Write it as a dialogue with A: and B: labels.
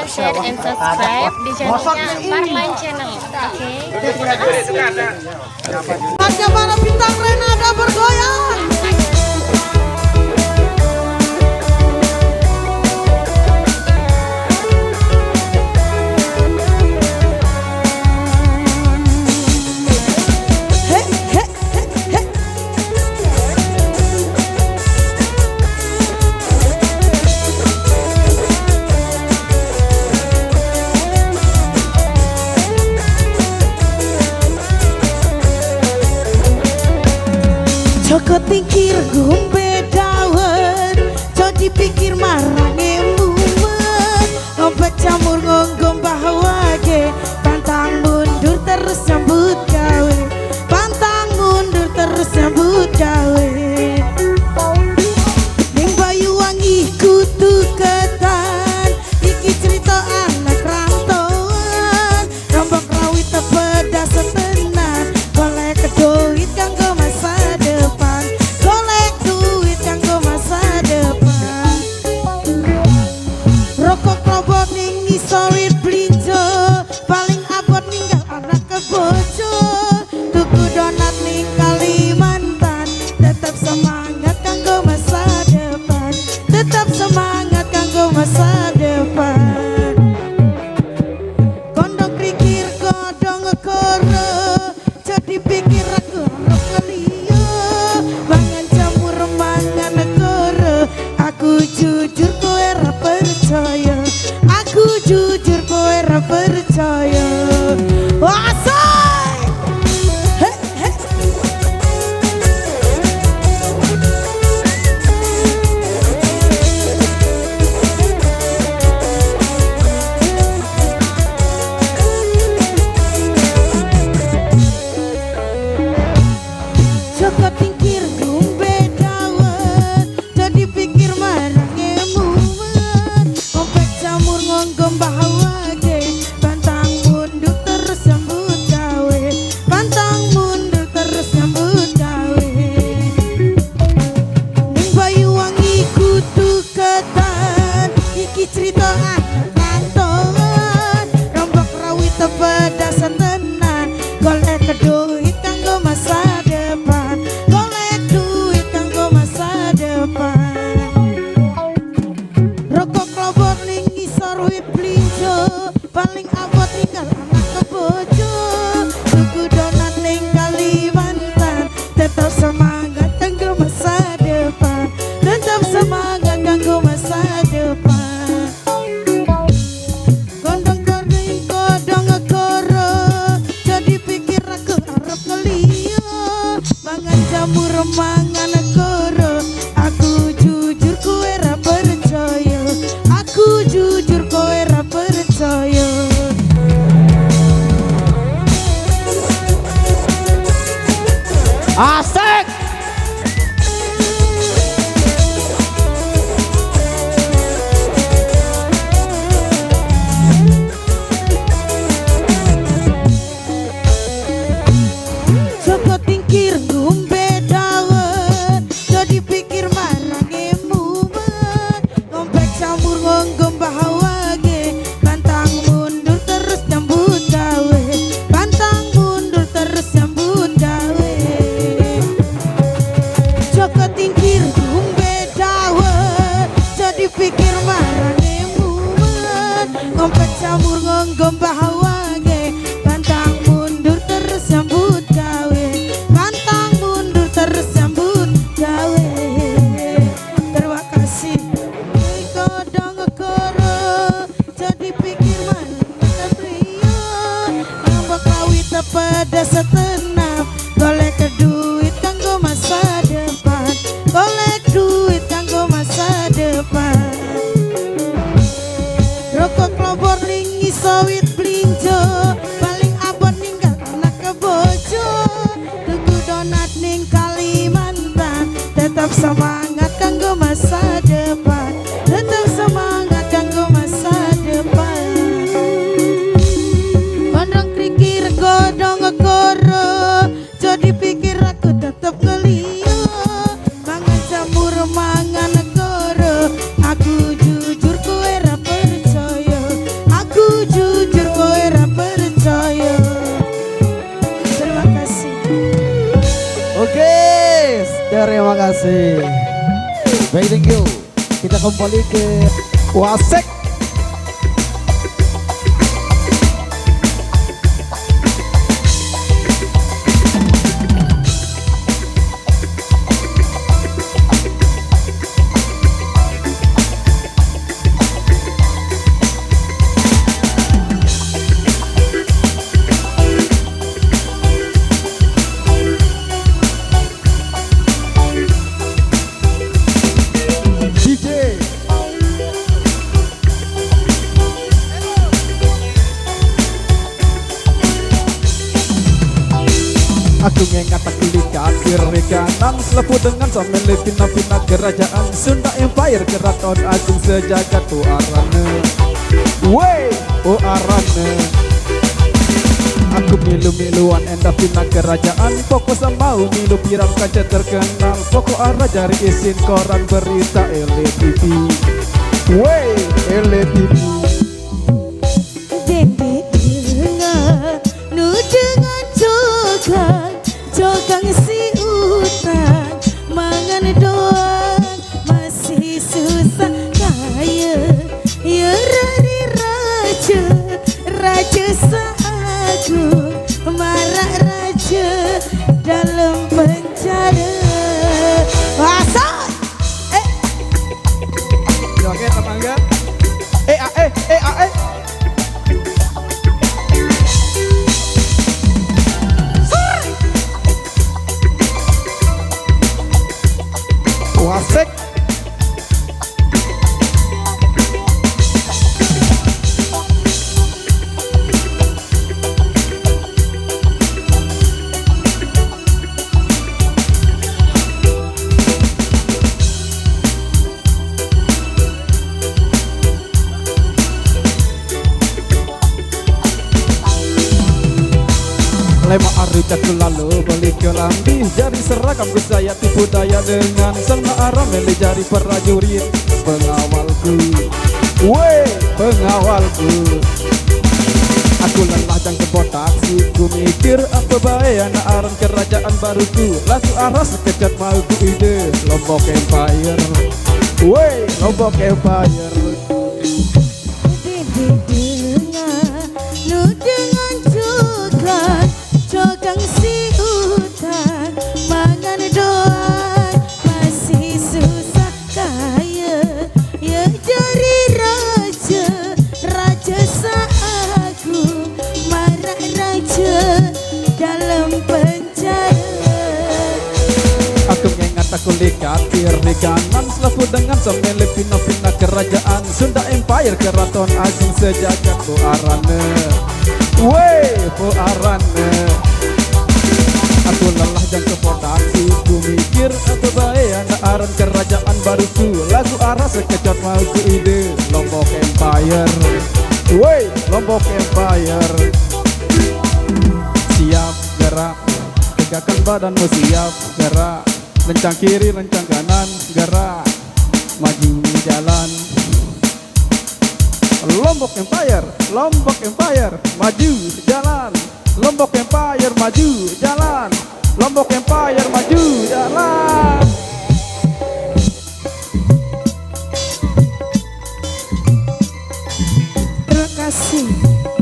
A: like, share, and subscribe di channelnya Parline Channel. Oke. Terima kasih.
B: Bagaimana bintang Renada bergoyang? Joko tingkir gumbe dawet, co dipikir marange mumet. Obat camur ngonggom bahawage, pantang mundur terus nyambut gawe. Pantang mundur terus nyambut gawe. Ning Banyuwangi kudu ketan, iki cerita anak rantauan. Rombok rawit tepedas setenan, golek kedoit kanggo masa depan. Golek duit kanggo masa depan. Rokok robot ning ngisawit blinjo, paling abot ninggal anak kebojo. Tuku donat ning Kalimantan, tetap semangat kanggo masa depan. Tetap semangat kanggo masa depan. Kondok krikir kodong koro, jadi pikir aku harap keliyo. Mangan jamur mangan koro, aku jujur kowe ra percaya. Aku jujur kowe ra percaya. Wasai! Hei, hei. Joko tingkir gumbe dawet, jadi pikir marange mumet. Ompek jamur ngonggom bahawage, pantang mundur terus nyambut gawe. Pantang mundur terus nyambut gawe. Ning Banyuwangi kudu ketan, iki cerita anak rantauan. Rombok rawit tepedas tenan, golek keduit kanggo masa depan. Golek duit kanggo masa depan. Rokok robot ning ngisor wit blinjo, paling abot ninggal anak kebojo. Tuku donat ning Kalimantan, tetap semangat kanggo masa depan. Tetap semangat kanggo masa depan. Kondong kering kodong koro, jadi pikir aku arep ngeliyo. Mangan jamur mangan koro, aku jujur kowe ra percaya. Aku jujur kowe ra percaya.
C: Asik.
B: Joko tingkir gumbe dawet, jadi pikir marange mumet. Ngompek campur ngonggom bahawage, pantang mundur terus nyambut gawe. Pantang mundur terus nyambut gawe. Joko tingkir gumbe dawet, jadi pikir marange mumet. Ngompek campur ngonggom bahawage, pantang mundur terus nyambut gawe. Pantang mundur terus nyambut gawe. Terima kasih. Kodong koro, jadi pikir mana pria. Ngambek kawit tepedas setenap, golek duit kanggo masa depan. Golek duit kanggo masa depan. Rokok robor ning ngisawit blinjo, paling abot ninggal anak kebojo. Tuku donat ning Kalimantan, tetap semangat kanggo masa depan. Tetap semangat kanggo masa depan. Kondong krikir godong koro, jadi pikir aku tetap ngeliyo. Mangan jamur mangan koro, aku jujur kowe ra percaya.
C: terima kasih. Baik, thank you. Kita kembali ke Wasek. Aku ngengat tak lihat kiri kanan selepu dengan samele pina-pina kerajaan Sunda Empire keraton agung sejagat tu arane. Wey, oh arane. Aku milu-miluan endah pina kerajaan Pokok samau milu pirang kaca terkenal Pokok arah jari isin koran berita LTV. Wey, LTV.
B: Dedek dengar nu dengan Jogang si utang mangan doang masih susah kaya ya rani raja raja seagung marak raja dalam penjara asal
C: Oke tetangga Wasek. Lema arita lalu balik ke lambi Jari seragam saya tipu daya dengan Selma arah meli jari prajurit pengawalku. Wey, pengawalku. Aku lelah jang kebotak ku mikir apa baik anak aran kerajaan baruku. Laku arah sekejap mau ku ide Lombok Empire. Wey, Lombok Empire.
B: Jogang si utang mangan doang masih susah kaya ya dari raja raja seagung marak raja dalam penjara.
C: Aku mengingat aku lihat kiri kanan selalu dengan semele pina-pina kerajaan Sunda Empire keraton agung sejagat bu arane. Wey, bu arane. Aku lelah dan kepotasi ku mikir apa baik anak aran kerajaan baruku. Lagu arah sekejap mau ku ide Lombok Empire. Wey, Lombok Empire. Siap gerak, tegakkan badanmu, siap gerak. Lencang kiri, lencang kanan, gerak. Maju jalan. Lombok Empire, Lombok Empire, maju jalan. Lombok Empire, maju jalan. Lombok Empire, maju jalan.
B: Terima kasih.